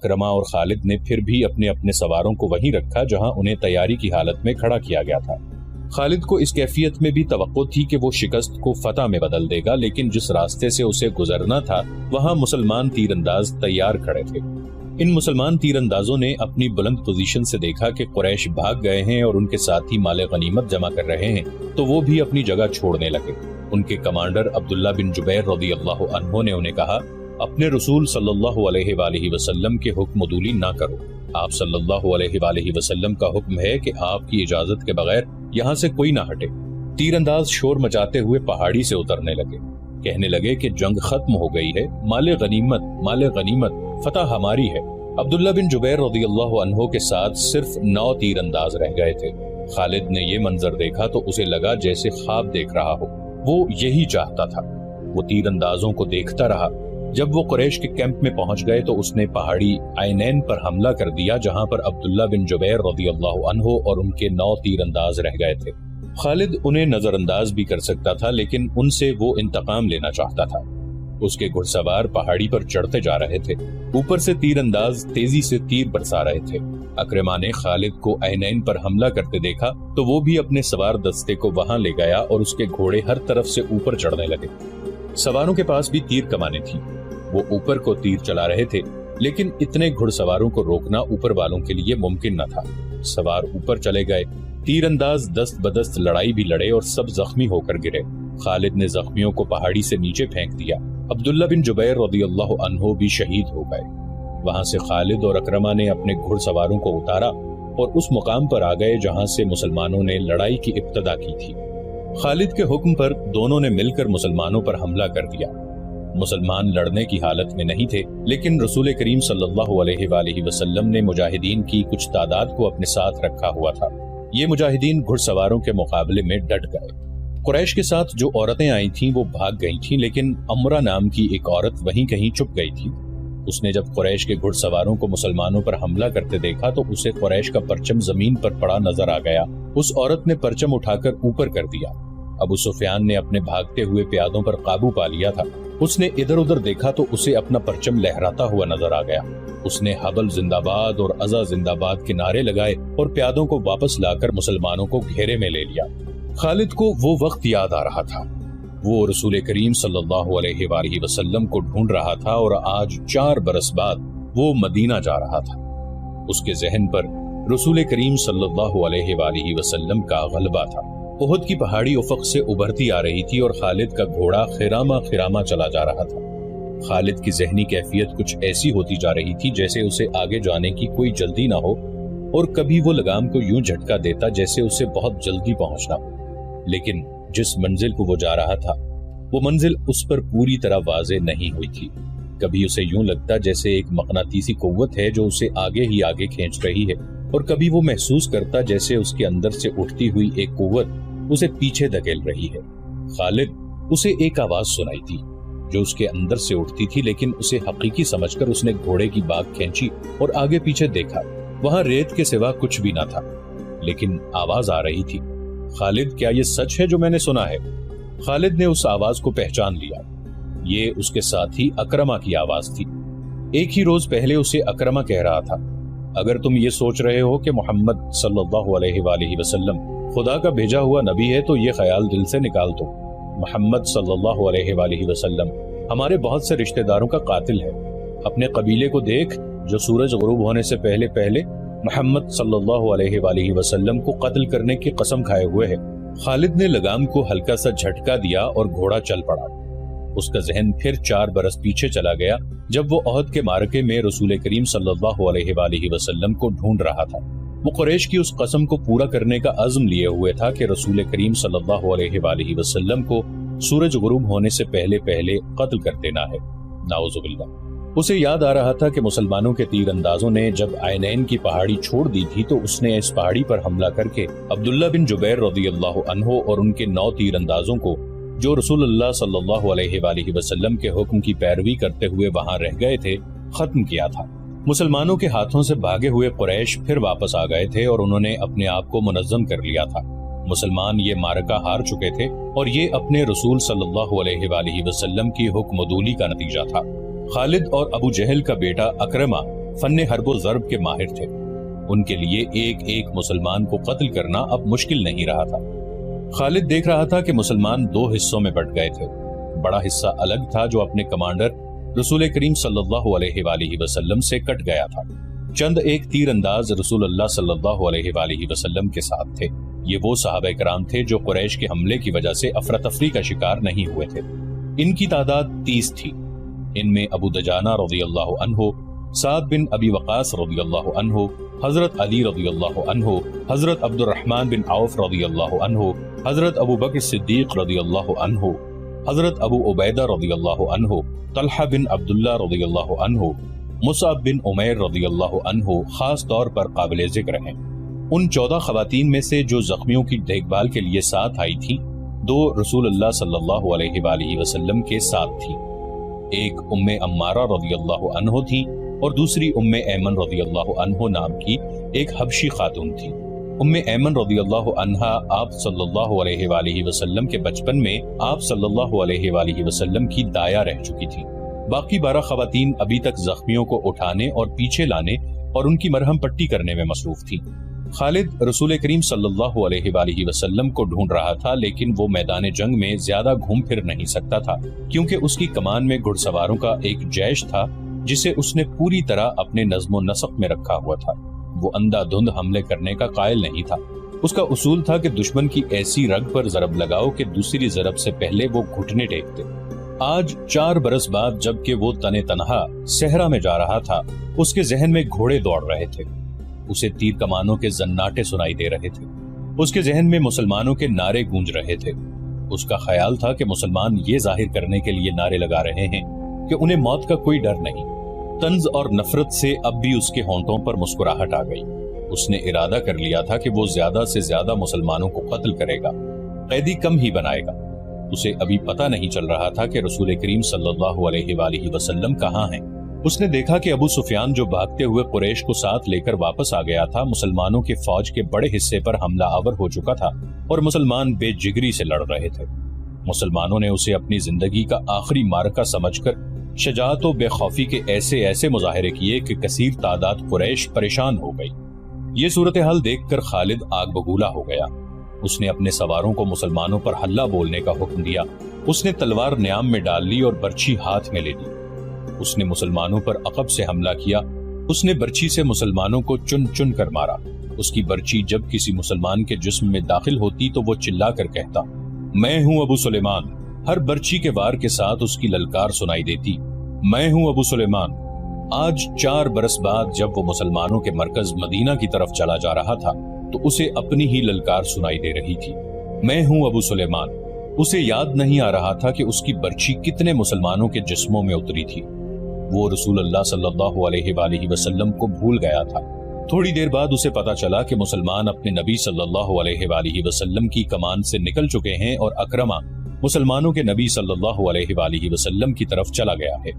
اکرما اور خالد نے پھر بھی اپنے اپنے سواروں کو وہیں رکھا جہاں انہیں تیاری کی حالت میں کھڑا کیا گیا تھا۔ خالد کو اس کیفیت میں بھی توقع تھی کہ وہ شکست کو فتح میں بدل دے گا، لیکن جس راستے سے اسے گزرنا تھا وہاں مسلمان تیر انداز تیار کھڑے تھے۔ ان مسلمان تیر اندازوں نے اپنی بلند پوزیشن سے دیکھا کہ قریش بھاگ گئے ہیں اور ان کے ساتھی مال غنیمت جمع کر رہے ہیں، تو وہ بھی اپنی جگہ چھوڑنے لگے۔ ان کے کمانڈر عبداللہ بن جبیر رضی اللہ عنہ نے انہیں کہا، اپنے رسول صلی اللہ علیہ وآلہ وسلم کے حکم عدولی نہ کرو۔ آپ صلی اللہ علیہ وآلہ وسلم کا حکم ہے کہ آپ کی اجازت کے بغیر یہاں سے کوئی نہ ہٹے۔ تیر انداز شور مچاتے ہوئے پہاڑی سے اترنے لگے، کہنے لگے کہ جنگ ختم ہو گئی ہے، مال غنیمت، فتح ہماری ہے۔ عبداللہ بن جبیر رضی اللہ عنہ کے ساتھ صرف 9 تیر انداز رہ گئے تھے۔ خالد نے یہ منظر دیکھا تو اسے لگا جیسے خواب دیکھ رہا ہو، وہ یہی چاہتا تھا۔ وہ تیر اندازوں کو دیکھتا رہا۔ جب وہ قریش کے کیمپ میں پہنچ گئے تو اس نے پہاڑی عینین پر حملہ کر دیا جہاں پر عبداللہ بن جبیر رضی اللہ عنہ اور ان کے 9 تیر انداز رہ گئے تھے۔ خالد انہیں نظر انداز بھی کر سکتا تھا، لیکن ان سے وہ انتقام لینا چاہتا تھا۔ اس کے گھڑ سوار پہاڑی پر چڑھتے جا رہے تھے، اوپر سے تیر انداز تیزی سے تیر برسا رہے تھے۔ اکرما نے خالد کو عینین پر حملہ کرتے دیکھا تو وہ بھی اپنے سوار دستے کو وہاں لے گیا اور اس کے گھوڑے ہر طرف سے اوپر چڑھنے لگے۔ سواروں کے پاس بھی تیر کمانیں تھیں، وہ اوپر کو تیر چلا رہے تھے، لیکن اتنے گھڑ سواروں کو روکنا اوپر والوں کے لیے ممکن نہ تھا۔ سوار اوپر چلے گئے، تیر انداز دست بدست لڑائی بھی لڑے اور سب زخمی ہو کر گرے۔ خالد نے زخمیوں کو پہاڑی سے نیچے پھینک دیا۔ عبداللہ بن جبیر رضی اللہ عنہ بھی شہید ہو گئے۔ وہاں سے خالد اور اکرما نے اپنے گھڑ سواروں کو اتارا اور اس مقام پر آ گئے جہاں سے مسلمانوں نے لڑائی کی ابتدا کی تھی۔ خالد کے حکم پر دونوں نے مل کر مسلمانوں پر حملہ کر دیا۔ مسلمان لڑنے کی حالت میں نہیں تھے، لیکن رسول کریم صلی اللہ علیہ وآلہ وسلم نے مجاہدین کی کچھ تعداد کو اپنے ساتھ رکھا ہوا تھا۔ یہ مجاہدین گھڑ سواروں کے مقابلے میں ڈٹ گئے۔ قریش کے ساتھ جو عورتیں آئی تھیں وہ بھاگ گئی تھیں، لیکن امرہ نام کی ایک عورت وہیں کہیں چھپ گئی تھی۔ اس نے جب قریش کے گھڑ سواروں کو مسلمانوں پر حملہ کرتے دیکھا تو اسے قریش کا پرچم زمین پر پڑا نظر آ گیا۔ اس عورت نے پرچم اٹھا کر اوپر کر دیا۔ ابو سفیان نے اپنے بھاگتے ہوئے پیادوں پر قابو پا لیا تھا۔ اس نے ادھر ادھر دیکھا تو اسے اپنا پرچم لہراتا ہوا نظر آ گیا۔ اس نے حبل زندہ باد اور عزا زندہ باد کے نعرے لگائے اور پیادوں کو واپس لا کر مسلمانوں کو گھیرے میں لے لیا۔ خالد کو وہ وقت یاد آ رہا تھا، وہ رسول کریم صلی اللہ علیہ وآلہ وسلم کو ڈھونڈ رہا تھا اور آج 4 برس بعد وہ مدینہ جا رہا تھا۔ اس کے ذہن پر رسول کریم صلی اللہ علیہ وآلہ وسلم کا غلبہ تھا۔ احد کی پہاڑی افق سے ابھرتی آ رہی تھی اور خالد کا گھوڑا خراما چلا جا رہا تھا۔ خالد کی ذہنی کیفیت کچھ ایسی ہوتی جا رہی تھی جیسے اسے آگے جانے کی کوئی جلدی نہ ہو، اور کبھی وہ لگام کو یوں جھٹکا دیتا جیسے اسے بہت جلدی پہنچنا ہو۔ لیکن جس منزل کو وہ جا رہا تھا وہ منزل اس پر پوری طرح واضح نہیں ہوئی تھی۔ کبھی اسے یوں لگتا جیسے ایک مقناطیسی قوت ہے جو اسے آگے ہی آگے کھینچ رہی ہے، اور کبھی وہ محسوس کرتا جیسے اس کے اندر سے اٹھتی ہوئی ایک قوت اسے پیچھے دھکیل رہی ہے۔ خالد اسے ایک آواز سنائی تھی جو اس کے اندر سے اٹھتی تھی، لیکن اسے حقیقی سمجھ کر اس نے گھوڑے کی باگ کھینچی اور آگے پیچھے دیکھا۔ وہاں ریت کے سوا کچھ بھی نہ تھا، لیکن آواز آ رہی تھی۔ خالد، کیا یہ سچ ہے جو میں نے سنا ہے؟ خالد نے اس آواز کو پہچان لیا۔ یہ اس کے ساتھی اکرما کی آواز تھی۔ ایک ہی روز پہلے اسے اکرما کہہ رہا تھا، اگر تم یہ سوچ رہے ہو کہ محمد صلی اللہ علیہ وآلہ وسلم خدا کا بھیجا ہوا نبی ہے تو یہ خیال دل سے نکال دو۔ محمد صلی اللہ علیہ وآلہ وسلم ہمارے بہت سے رشتہ داروں کا قاتل ہے۔ اپنے قبیلے کو دیکھ جو سورج غروب ہونے سے پہلے پہلے محمد صلی اللہ علیہ وآلہ وسلم کو قتل کرنے کی قسم کھائے ہوئے ہے۔ خالد نے لگام کو ہلکا سا جھٹکا دیا اور گھوڑا چل پڑا۔ اس کا ذہن پھر 4 برس پیچھے چلا گیا جب وہ احد کے معرکے میں رسول کریم صلی اللہ علیہ وآلہ وسلم کو ڈھونڈ رہا تھا۔ وہ قریش کی اس قسم کو پورا کرنے کا عزم لیے ہوئے تھا کہ رسول کریم صلی اللہ علیہ وآلہ وسلم کو سورج غروب ہونے سے پہلے پہلے قتل کر دینا ہے۔ نعوذ باللہ۔ اسے یاد آ رہا تھا کہ مسلمانوں کے تیر اندازوں نے جب عینین کی پہاڑی چھوڑ دی تھی تو اس نے اس پہاڑی پر حملہ کر کے عبداللہ بن جبیر رضی اللہ عنہ اور ان کے 9 تیر اندازوں کو جو رسول اللہ صلی اللہ علیہ وآلہ وسلم کے حکم کی پیروی کرتے ہوئے وہاں رہ گئے تھے ختم کیا تھا۔ مسلمانوں کے ہاتھوں سے بھاگے ہوئے قریش پھر واپس آ گئے تھے اور انہوں نے اپنے آپ کو منظم کر لیا تھا۔ مسلمان یہ معرکہ ہار چکے تھے اور یہ اپنے رسول صلی اللہ علیہ وآلہ وسلم کی حکم عدولی کا نتیجہ تھا۔ خالد اور ابو جہل کا بیٹا اکرما فن حرب و ضرب کے ماہر تھے۔ ان کے لیے ایک ایک مسلمان کو قتل کرنا اب مشکل نہیں رہا تھا۔ خالد دیکھ رہا تھا کہ مسلمان دو حصوں میں بٹ گئے تھے۔ بڑا حصہ الگ تھا جو اپنے کمانڈر رسول کریم صلی اللہ علیہ وآلہ وسلم سے کٹ گیا تھا۔ چند ایک تیر انداز رسول اللہ صلی اللہ علیہ وآلہ وسلم کے ساتھ تھے۔ یہ وہ صحابہ کرام تھے جو قریش کے حملے کی وجہ سے افراتفری کا شکار نہیں ہوئے تھے۔ ان کی تعداد 30 تھی۔ ان میں ابو دجانہ رضی اللہ عنہ، سعد بن ابی وقاص رضی اللہ عنہ، حضرت علی رضی اللہ عنہ، حضرت عبد الرحمن بن عوف رضی اللہ عنہ، حضرت ابو بکر صدیق رضی اللہ عنہ، حضرت ابو عبیدہ رضی اللہ عنہ، طلحہ بن عبداللہ رضی اللہ عنہ، مصعب بن عمیر رضی اللہ عنہ خاص طور پر قابل ذکر ہیں۔ ان 14 خواتین میں سے جو زخمیوں کی دیکھ بھال کے لیے ساتھ آئی تھی، 2 رسول اللہ صلی اللہ علیہ وآلہ وسلم کے ساتھ تھی۔ ایک ام عمارہ رضی اللہ عنہ تھی اور دوسری ام ایمن رضی اللہ عنہ نام کی ایک حبشی خاتون تھی۔ ام ایمن رضی اللہ عنہا آپ صلی اللہ علیہ وآلہ وسلم کے بچپن میں آپ صلی اللہ علیہ وآلہ وسلم کی دایا رہ چکی تھی۔ باقی 12 خواتین ابھی تک زخمیوں کو اٹھانے اور پیچھے لانے اور ان کی مرہم پٹی کرنے میں مصروف تھی۔ خالد رسول کریم صلی اللہ علیہ وآلہ وسلم کو ڈھونڈ رہا تھا، لیکن وہ میدان جنگ میں زیادہ گھوم پھر نہیں سکتا تھا، کیونکہ اس کی کمان میں گھڑ سواروں کا ایک جیش تھا جسے اس نے پوری طرح اپنے نظم و نسق میں رکھا ہوا تھا۔ وہ اندھا دھند حملے کرنے کا قائل نہیں تھا۔ اس کا اصول تھا کہ دشمن کی ایسی رگ پر ضرب لگاؤ کہ دوسری ضرب سے پہلے وہ گھٹنے ٹیکتے۔ آج 4 برس بعد جب کہ وہ تنے تنہا صحرا میں جا رہا تھا، اس کے ذہن میں گھوڑے دوڑ رہے تھے، اسے تیر کمانوں کے زناٹے سنائی دے رہے تھے، اس کے ذہن میں مسلمانوں کے نعرے گونج رہے تھے۔ اس کا خیال تھا کہ مسلمان یہ ظاہر کرنے کے لیے نعرے لگا رہے ہیں کہ انہیں موت کا کوئی ڈر نہیں۔ طنز اور نفرت سے اب بھی اس کے ہونٹوں پر مسکراہٹ آ گئی۔ اس نے ارادہ کر لیا تھا کہ وہ زیادہ سے زیادہ مسلمانوں کو قتل کرے گا، قیدی کم ہی بنائے گا۔ اسے ابھی پتہ نہیں چل رہا تھا کہ رسول کریم صلی اللہ علیہ وآلہ وسلم کہاں ہیں۔ اس نے دیکھا کہ ابو سفیان جو بھاگتے ہوئے قریش کو ساتھ لے کر واپس آ گیا تھا، مسلمانوں کے فوج کے بڑے حصے پر حملہ آور ہو چکا تھا اور مسلمان بے جگری سے لڑ رہے تھے۔ مسلمانوں نے اسے اپنی زندگی کا آخری معرکہ سمجھ کر شجاعت و بے خوفی کے ایسے مظاہرے کیے کہ کثیر تعداد قریش پریشان ہو گئی۔ یہ صورتحال دیکھ کر خالد آگ بگولا ہو گیا۔ اس نے اپنے سواروں کو مسلمانوں پر حلہ بولنے کا حکم دیا۔ اس نے تلوار نیام میں ڈال لی اور برچھی ہاتھ میں لے لی۔ اس نے مسلمانوں پر عقب سے حملہ کیا۔ اس نے برچھی سے مسلمانوں کو چن چن کر مارا۔ اس کی برچھی جب کسی مسلمان کے جسم میں داخل ہوتی تو وہ چلا کر کہتا، میں ہوں ابو سلیمان۔ ہر برچھی کے وار کے ساتھ اس کی للکار سنائی دیتی، میں ہوں ابو سلیمان۔ آج 4 برس بعد جب وہ مسلمانوں کے مرکز مدینہ کی طرف چلا جا رہا تھا تو اسے اپنی ہی للکار سنائی دے رہی تھی، میں ہوں ابو سلیمان۔ اسے یاد نہیں آ رہا تھا کہ اس کی برچھی کتنے مسلمانوں کے جسموں میں اتری تھی۔ وہ رسول اللہ صلی اللہ علیہ وآلہ وسلم کو بھول گیا تھا۔ تھوڑی دیر بعد اسے پتا چلا کہ مسلمان اپنے نبی صلی اللہ علیہ وآلہ وسلم کی کمان سے نکل چکے ہیں اور اکرمہ مسلمانوں کے نبی صلی اللہ علیہ وآلہ وسلم کی طرف چلا گیا ہے۔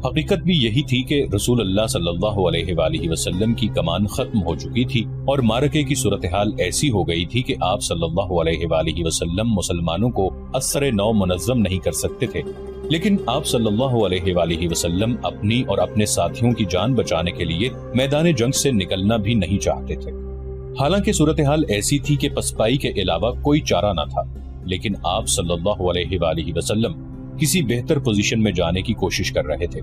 حقیقت بھی یہی تھی کہ رسول اللہ صلی اللہ علیہ وآلہ وسلم کی کمان ختم ہو چکی تھی اور معرکے کی صورتحال ایسی ہو گئی تھی کہ آپ صلی اللہ علیہ وآلہ وسلم مسلمانوں کو اثر نو منظم نہیں کر سکتے تھے، لیکن آپ صلی اللہ علیہ وآلہ وسلم اپنی اور اپنے ساتھیوں کی جان بچانے کے لیے میدان جنگ سے نکلنا بھی نہیں چاہتے تھے۔ حالانکہ صورتحال ایسی تھی کہ پسپائی کے علاوہ کوئی چارہ نہ تھا، لیکن آپ صلی اللہ علیہ وآلہ وسلم کسی بہتر پوزیشن میں جانے کی کوشش کر رہے تھے۔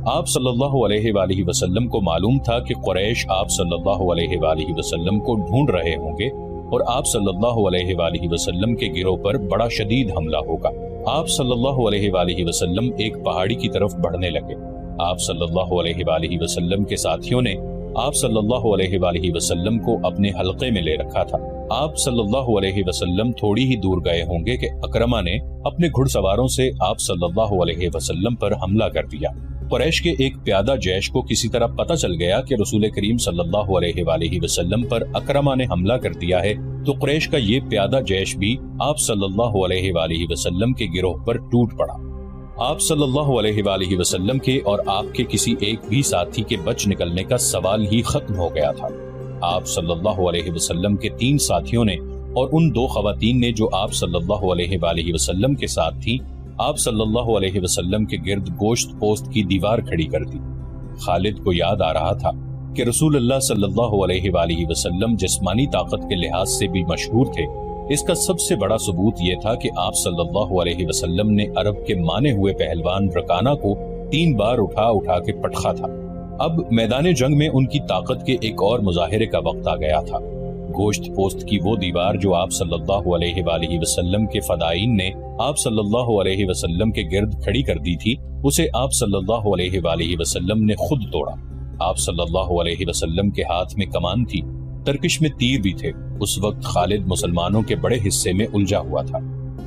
آپ صلی اللہ علیہ وآلہ وسلم کو معلوم تھا کہ قریش آپ صلی اللہ علیہ وآلہ وسلم کو ڈھونڈ رہے ہوں گے اور آپ صلی اللہ علیہ وآلہ وسلم کے گروہ پر بڑا شدید حملہ ہوگا۔ آپ صلی اللہ علیہ وآلہ وسلم ایک پہاڑی کی طرف بڑھنے لگے۔ آپ صلی اللہ علیہ وآلہ وسلم کے ساتھیوں نے آپ صلی اللہ علیہ وآلہ وسلم کو اپنے حلقے میں لے رکھا تھا۔ آپ صلی اللہ علیہ وسلم تھوڑی ہی دور گئے ہوں گے کہ اکرمہ نے اپنے گھڑ سواروں سے آپ صلی اللہ علیہ وسلم پر حملہ کر دیا۔ قریش کے ایک پیادہ جیش کو کسی طرح پتہ چل گیا کہ رسول کریم صلی اللہ علیہ وآلہ وسلم پر اکرمہ نے حملہ کر دیا ہے، تو قریش کا یہ پیادہ جیش بھی آپ صلی اللہ علیہ وآلہ وسلم کے گروہ پر ٹوٹ پڑا۔ آپ صلی اللہ علیہ وآلہ وسلم کے اور آپ کے کسی ایک بھی ساتھی کے بچ نکلنے کا سوال ہی ختم ہو گیا تھا۔ آپ صلی اللہ علیہ وسلم کے 3 ساتھیوں نے اور ان 2 خواتین نے جو آپ صلی اللہ علیہ وآلہ وسلم کے ساتھ تھیں، آپ صلی اللہ علیہ وسلم کے گرد گوشت پوست کی دیوار کھڑی کر دی۔ خالد کو یاد آ رہا تھا کہ رسول اللہ صلی اللہ علیہ وآلہ وسلم جسمانی طاقت کے لحاظ سے بھی مشہور تھے۔ اس کا سب سے بڑا ثبوت یہ تھا کہ آپ صلی اللہ علیہ وسلم نے عرب کے مانے ہوئے پہلوان رکانہ کو 3 بار اٹھا اٹھا کے پٹخا تھا۔ اب میدان جنگ میں ان کی طاقت کے ایک اور مظاہرے کا وقت آ گیا تھا۔ گوشت پوست کی وہ دیوار جو آپ صلی اللہ علیہ وآلہ وسلم کے فدائین نے آپ صلی اللہ علیہ وسلم کے گرد کھڑی کر دی تھی، اسے آپ صلی اللہ علیہ وآلہ وسلم نے خود توڑا۔ آپ صلی اللہ علیہ وسلم کے ہاتھ میں کمان تھی، ترکش میں تیر بھی تھے۔ اس وقت خالد مسلمانوں کے بڑے حصے میں الجھا ہوا تھا۔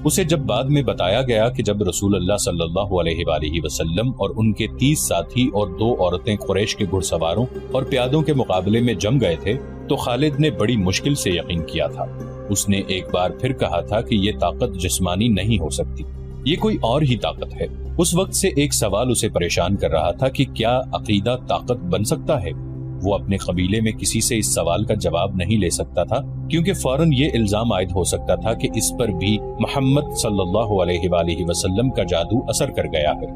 اسے جب بعد میں بتایا گیا کہ جب رسول اللہ صلی اللہ علیہ وآلہ وسلم اور ان کے 30 ساتھی اور 2 عورتیں قریش کے گھڑ سواروں اور پیادوں کے مقابلے میں جم گئے تھے تو خالد نے بڑی مشکل سے یقین کیا تھا۔ اس نے ایک بار پھر کہا تھا کہ یہ طاقت جسمانی نہیں ہو سکتی، یہ کوئی اور ہی طاقت ہے۔ اس وقت سے ایک سوال اسے پریشان کر رہا تھا کہ کیا عقیدہ طاقت بن سکتا ہے؟ وہ اپنے قبیلے میں کسی سے اس سوال کا جواب نہیں لے سکتا تھا، کیونکہ فوراً یہ الزام عائد ہو سکتا تھا کہ اس پر بھی محمد صلی اللہ علیہ وآلہ وسلم کا جادو اثر کر گیا ہے۔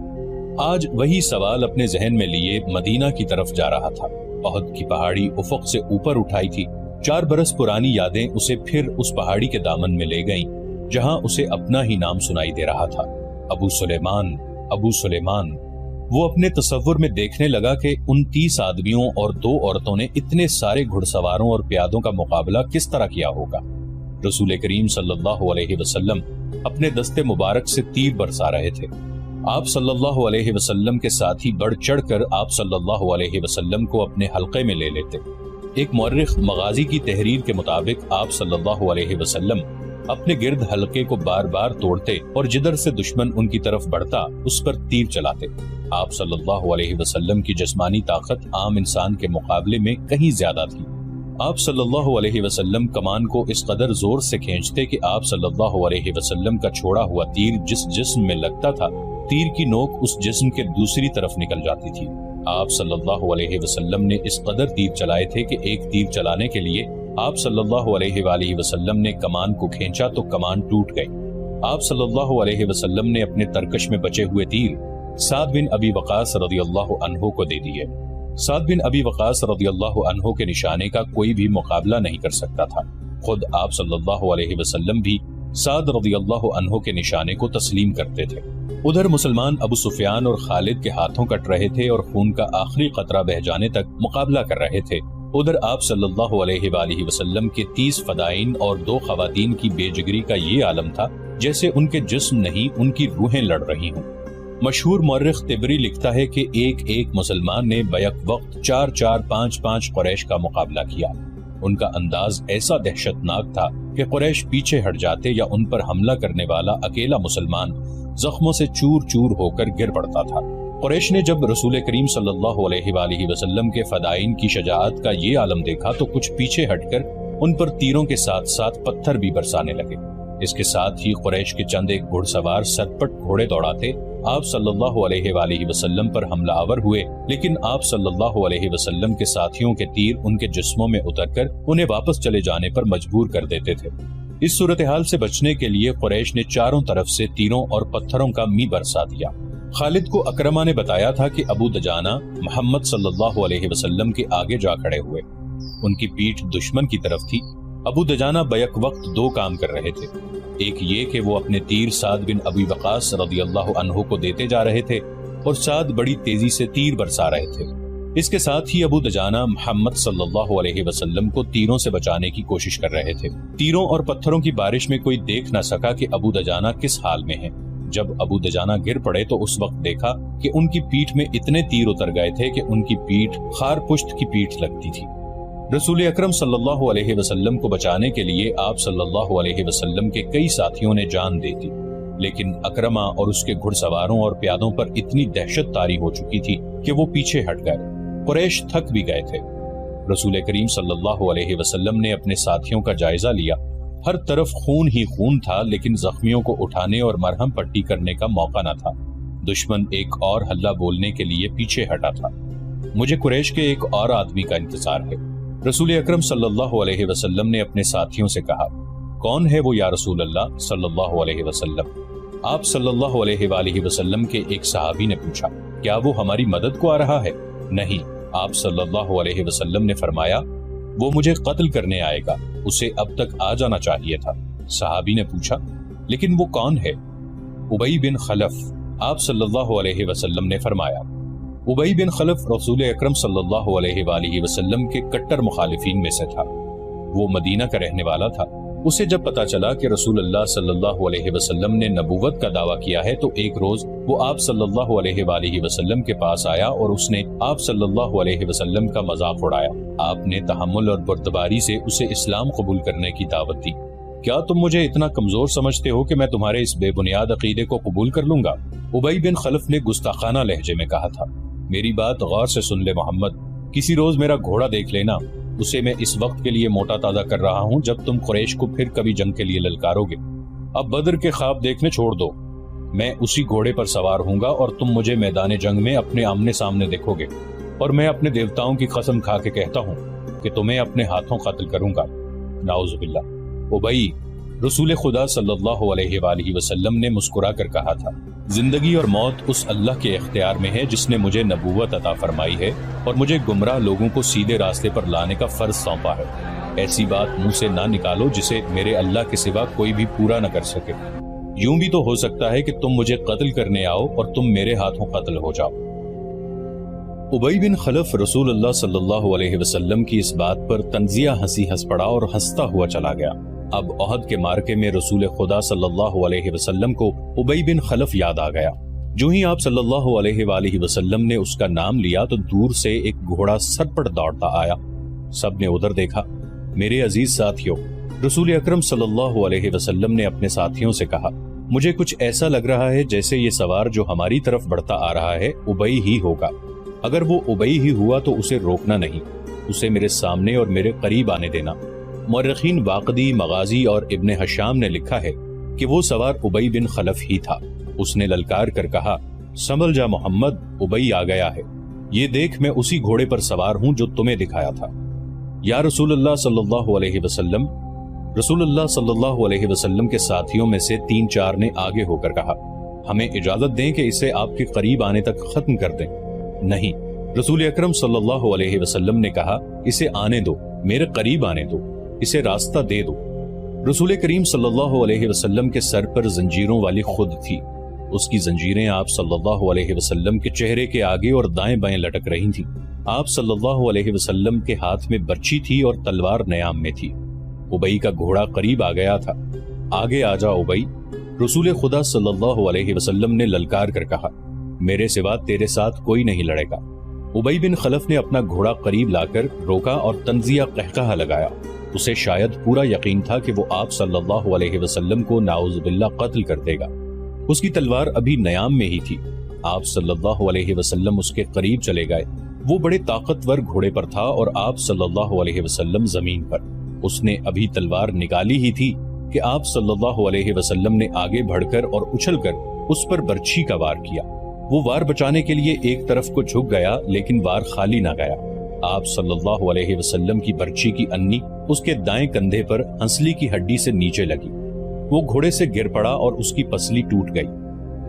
آج وہی سوال اپنے ذہن میں لیے مدینہ کی طرف جا رہا تھا۔ احد کی پہاڑی افق سے اوپر اٹھائی تھی۔ 4 برس پرانی یادیں اسے پھر اس پہاڑی کے دامن میں لے گئیں جہاں اسے اپنا ہی نام سنائی دے رہا تھا، ابو سلیمان، ابو سلیمان۔ وہ اپنے تصور میں دیکھنے لگا کہ ان 30 آدمیوں اور 2 عورتوں نے اتنے سارے گھڑ سواروں اور پیادوں کا مقابلہ کس طرح کیا ہوگا۔ رسول کریم صلی اللہ علیہ وسلم اپنے دستے مبارک سے تیر برسا رہے تھے۔ آپ صلی اللہ علیہ وسلم کے ساتھی بڑھ چڑھ کر آپ صلی اللہ علیہ وسلم کو اپنے حلقے میں لے لیتے۔ ایک مورخ مغازی کی تحریر کے مطابق آپ صلی اللہ علیہ وسلم اپنے گرد حلقے کو بار بار توڑتے اور جدھر سے دشمن ان کی طرف بڑھتا اس پر تیر چلاتے۔ آپ صلی اللہ علیہ وسلم کی جسمانی طاقت عام انسان کے مقابلے میں کہیں زیادہ تھی۔ آپ صلی اللہ علیہ وسلم کمان کو اس قدر زور سے کھینچتے کہ آپ صلی اللہ علیہ وسلم کا چھوڑا ہوا تیر جس جسم میں لگتا تھا، تیر کی نوک اس جسم کے دوسری طرف نکل جاتی تھی۔ آپ صلی اللہ علیہ وسلم نے اس قدر تیر چلائے تھے کہ ایک تیر چلانے کے لیے آپ صلی اللہ علیہ وآلہ وسلم نے کمان کو کھینچا تو کمان ٹوٹ گئی۔ آپ صلی اللہ علیہ وسلم نے اپنے ترکش میں بچے ہوئے تیر سعد بن ابی وقاص رضی اللہ عنہ کو دے دیے۔ سعد بن ابی وقاص رضی اللہ عنہ کے نشانے کا کوئی بھی مقابلہ نہیں کر سکتا تھا۔ خود آپ صلی اللہ علیہ وسلم بھی سعد رضی اللہ عنہ کے نشانے کو تسلیم کرتے تھے۔ ادھر مسلمان ابو سفیان اور خالد کے ہاتھوں کٹ رہے تھے اور خون کا آخری قطرہ بہ جانے تک مقابلہ کر رہے تھے۔ ادھر آپ صلی اللہ علیہ وآلہ وسلم کے 30 فدائین اور 2 خواتین کی بے جگری کا یہ عالم تھا جیسے ان کے جسم نہیں، ان کی روحیں لڑ رہی ہوں۔ مشہور مورخ طبری لکھتا ہے کہ ایک مسلمان نے بیک وقت 4 5 قریش کا مقابلہ کیا۔ ان کا انداز ایسا دہشت ناک تھا کہ قریش پیچھے ہٹ جاتے یا ان پر حملہ کرنے والا اکیلا مسلمان زخموں سے چور چور ہو کر گر پڑتا تھا۔ قریش نے جب رسول کریم صلی اللہ علیہ وآلہ وسلم کے فدائین کی شجاعت کا یہ عالم دیکھا تو کچھ پیچھے ہٹ کر ان پر تیروں کے ساتھ ساتھ پتھر بھی برسانے لگے۔ اس کے ساتھ ہی قریش کے چند ایک گھڑ سوار سرپٹ گھوڑے دوڑاتے آپ صلی اللہ علیہ وآلہ وسلم پر حملہ آور ہوئے، لیکن آپ صلی اللہ علیہ وسلم کے ساتھیوں کے تیر ان کے جسموں میں اتر کر انہیں واپس چلے جانے پر مجبور کر دیتے تھے۔ اس صورتحال سے بچنے کے لیے قریش نے چاروں طرف سے تیروں اور پتھروں کا می برسا دیا۔ خالد کو اکرمہ نے بتایا تھا کہ ابو دجانہ محمد صلی اللہ علیہ وسلم کے آگے جا کھڑے ہوئے، ان کی پیٹھ دشمن کی طرف تھی۔ ابو دجانہ بیک وقت 2 کام کر رہے تھے، ایک یہ کہ وہ اپنے تیر سعد بن ابی وقاص رضی اللہ عنہ کو دیتے جا رہے تھے اور سعد بڑی تیزی سے تیر برسا رہے تھے۔ اس کے ساتھ ہی ابو دجانہ محمد صلی اللہ علیہ وسلم کو تیروں سے بچانے کی کوشش کر رہے تھے۔ تیروں اور پتھروں کی بارش میں کوئی دیکھ نہ سکا کہ ابو دجانہ کس حال میں ہیں۔ جب ابو دجانہ گر پڑے تو اس وقت دیکھا کہ ان کی پیٹھ میں اتنے تیر اتر گئے تھے کہ ان کی پیٹھ خار پشت کی پیٹھ لگتی تھی۔ رسول اکرم صلی اللہ علیہ وسلم کو بچانے کے لیے آپ صلی اللہ علیہ وسلم کے کئی ساتھیوں نے جان دے دی، لیکن اکرمہ اور اس کے گھڑ سواروں اور پیادوں پر اتنی دہشت طاری ہو چکی تھی کہ وہ پیچھے ہٹ گئے۔ قریش تھک بھی گئے تھے۔ رسول کریم صلی اللہ علیہ وسلم نے اپنے ساتھیوں کا جائزہ لیا۔ ہر طرف خون ہی خون تھا، لیکن زخمیوں کو اٹھانے اور مرہم پٹی کرنے کا موقع نہ تھا۔ دشمن ایک اور حلہ بولنے کے لیے پیچھے ہٹا تھا۔ مجھے قریش کے ایک اور آدمی کا انتظار ہے۔ رسول اکرم صلی اللہ علیہ وسلم نے اپنے ساتھیوں سے کہا، کون ہے وہ یا رسول اللہ صلی اللہ علیہ وسلم؟ آپ صلی اللہ علیہ وآلہ وسلم کے ایک صحابی نے پوچھا، کیا وہ ہماری مدد کو آ رہا ہے؟ نہیں، آپ صلی اللہ علیہ وسلم نے فرمایا وہ مجھے قتل کرنے آئے گا، اسے اب تک آ جانا چاہیے تھا۔ صحابی نے پوچھا لیکن وہ کون ہے؟ ابی بن خلف، آپ صلی اللہ علیہ وسلم نے فرمایا۔ ابی بن خلف رسول اکرم صلی اللہ علیہ وآلہ وسلم کے کٹر مخالفین میں سے تھا۔ وہ مدینہ کا رہنے والا تھا۔ اسے جب پتا چلا کہ رسول اللہ صلی اللہ علیہ وسلم نے نبوت کا دعویٰ کیا ہے تو ایک روز وہ آپ صلی اللہ علیہ وآلہ وسلم کے پاس آیا اور اس نے آپ صلی اللہ علیہ وسلم کا مذاق اڑایا۔ آپ نے تحمل اور بردباری سے اسے اسلام قبول کرنے کی دعوت دی۔ کیا تم مجھے اتنا کمزور سمجھتے ہو کہ میں تمہارے اس بے بنیاد عقیدے کو قبول کر لوں گا؟ ابی بن خلف نے گستاخانہ لہجے میں کہا تھا۔ میری بات غور سے سن لے محمد، کسی روز میرا گھوڑا دیکھ لینا، اسے میں اس وقت کے لیے موٹا تازہ کر رہا ہوں جب تم قریش کو پھر کبھی جنگ کے لیے للکارو گے۔ اب بدر کے خواب دیکھنے چھوڑ دو، میں اسی گھوڑے پر سوار ہوں گا اور تم مجھے میدان جنگ میں اپنے آمنے سامنے دیکھو گے، اور میں اپنے دیوتاؤں کی قسم کھا کے کہتا ہوں کہ تمہیں اپنے ہاتھوں قتل کروں گا۔ نعوذ باللہ۔ ابی، رسول خدا صلی اللہ علیہ وآلہ وسلم نے مسکرا کر کہا تھا، زندگی اور موت اس اللہ کے اختیار میں ہے جس نے مجھے نبوت عطا فرمائی ہے اور مجھے گمراہ لوگوں کو سیدھے راستے پر لانے کا فرض سونپا ہے۔ ایسی بات منہ سے نہ نکالو جسے میرے اللہ کے سوا کوئی بھی پورا نہ کر سکے۔ یوں بھی تو ہو سکتا ہے کہ تم مجھے قتل کرنے آؤ اور تم میرے ہاتھوں قتل ہو جاؤ۔ ابی بن خلف رسول اللہ صلی اللہ علیہ وسلم کی اس بات پر تنزیہ ہنسی ہنس پڑا اور ہنستا ہوا چلا گیا۔ اب احد کے مارکے میں رسول خدا صلی اللہ علیہ وسلم کو ابی بن خلف یاد آ گیا۔ جو ہی آپ صلی اللہ علیہ وآلہ وسلم نے اس کا نام لیا تو دور سے ایک گھوڑا سرپٹ دوڑتا آیا۔ سب نے ادھر دیکھا۔ میرے عزیز ساتھیوں، رسول اکرم صلی اللہ علیہ وسلم نے اپنے ساتھیوں سے کہا، مجھے کچھ ایسا لگ رہا ہے جیسے یہ سوار جو ہماری طرف بڑھتا آ رہا ہے ابی ہی ہوگا۔ اگر وہ ابی ہی ہوا تو اسے روکنا نہیں، اسے میرے سامنے اور میرے قریب آنے دینا۔ مورخین واقدی، مغازی اور ابن حشام نے لکھا ہے کہ وہ سوار ابی بن خلف ہی تھا۔ اس نے للکار کر کہا، سنبھل جا محمد، ابی آ گیا ہے، یہ دیکھ میں اسی گھوڑے پر سوار ہوں جو تمہیں دکھایا تھا۔ یا رسول اللہ صلی اللہ علیہ وسلم، رسول اللہ صلی اللہ علیہ وسلم کے ساتھیوں میں سے 3-4 نے آگے ہو کر کہا، ہمیں اجازت دیں کہ اسے آپ کے قریب آنے تک ختم کر دیں۔ نہیں، رسول اکرم صلی اللہ علیہ وسلم نے کہا، اسے آنے دو، میرے قریب آنے دو، اسے راستہ دے دو۔ رسول کریم صلی اللہ علیہ وسلم کے سر پر زنجیروں والی خود تھی۔ اس کی زنجیریں آپ صلی اللہ علیہ وسلم کے چہرے کے آگے اور دائیں بائیں لٹک رہی تھیں۔ آپ صلی اللہ علیہ وسلم کے ہاتھ میں برچی تھی اور تلوار نیام میں تھی۔ ابی کا گھوڑا قریب آ گیا تھا۔ آگے آ جا ابی، رسول خدا صلی اللہ علیہ وسلم نے للکار کر کہا، میرے سوا تیرے ساتھ کوئی نہیں لڑے گا۔ ابی بن خلف نے اپنا گھوڑا قریب لا کر روکا اور تنزیہ قہقہہ لگایا۔ اسے شاید پورا یقین تھا کہ وہ آپ صلی اللہ علیہ وسلم کو نعوذ باللہ قتل کر دے گا۔ اس کی تلوار ابھی نیام میں ہی تھی۔ آپ صلی اللہ علیہ وسلم اس کے قریب چلے گئے۔ وہ بڑے طاقتور گھوڑے پر تھا اور آپ صلی اللہ علیہ وسلم زمین پر۔ اس نے ابھی تلوار نکالی ہی تھی کہ آپ صلی اللہ علیہ وسلم نے آگے بڑھ کر اور اچھل کر اس پر برچھی کا وار کیا۔ وہ وار بچانے کے لیے ایک طرف کو جھک گیا لیکن وار خالی نہ گیا۔ آپ صلی اللہ علیہ وسلم کی برچھی کی انی اس کے دائیں کندھے پر ہنسلی کی ہڈی سے نیچے لگی۔ وہ گھوڑے سے گر پڑا اور اس کی پسلی ٹوٹ گئی۔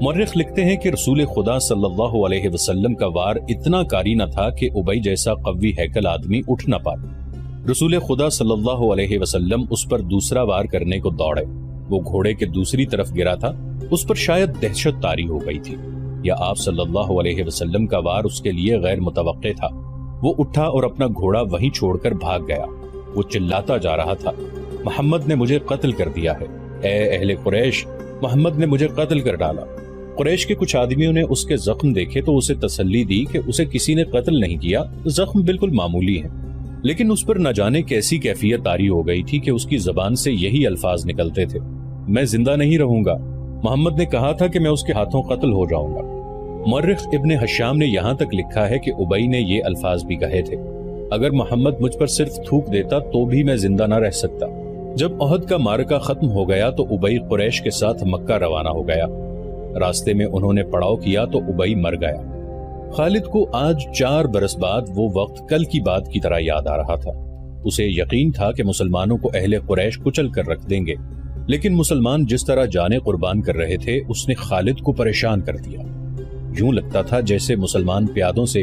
مورخ لکھتے ہیں کہ رسول خدا صلی اللہ علیہ وسلم کا وار اتنا کاری نہ تھا کہ ابی جیسا قوی ہیکل آدمی اٹھ نہ پائے۔ رسول خدا صلی اللہ علیہ وسلم اس پر دوسرا وار کرنے کو دوڑے۔ وہ گھوڑے کے دوسری طرف گرا تھا۔ اس پر شاید دہشت طاری ہو گئی تھی یا آپ صلی اللہ علیہ وسلم کا وار اس کے لیے غیر متوقع تھا۔ وہ اٹھا اور اپنا گھوڑا وہیں چھوڑ کر بھاگ گیا۔ وہ چلاتا جا رہا تھا، محمد نے مجھے قتل کر دیا ہے، اے اہل قریش، محمد نے مجھے قتل کر ڈالا۔ قریش کے کچھ آدمیوں نے اس کے زخم دیکھے تو اسے تسلی دی کہ اسے کسی نے قتل نہیں کیا، زخم بالکل معمولی ہیں۔ لیکن اس پر نہ جانے کیسی کیفیت طاری ہو گئی تھی کہ اس کی زبان سے یہی الفاظ نکلتے تھے، میں زندہ نہیں رہوں گا، محمد نے کہا تھا کہ میں اس کے ہاتھوں قتل ہو جاؤں گا۔ مورخ ابن حشام نے یہاں تک لکھا ہے کہ ابی نے یہ الفاظ بھی کہے تھے، اگر محمد مجھ پر صرف تھوک دیتا تو بھی میں زندہ نہ رہ سکتا۔ جب احد کا معرکہ ختم ہو گیا تو ابی قریش کے ساتھ مکہ روانہ ہو گیا۔ راستے میں انہوں نے پڑاؤ کیا تو ابی مر گیا۔ خالد کو آج 4 برس بعد وہ وقت کل کی بات کی طرح یاد آ رہا تھا۔ اسے یقین تھا کہ مسلمانوں کو اہل قریش کچل کر رکھ دیں گے، لیکن مسلمان جس طرح جانیں قربان کر رہے تھے اس نے خالد کو پریشان کر دیا۔ یوں لگتا تھا جیسے مسلمان پیادوں سے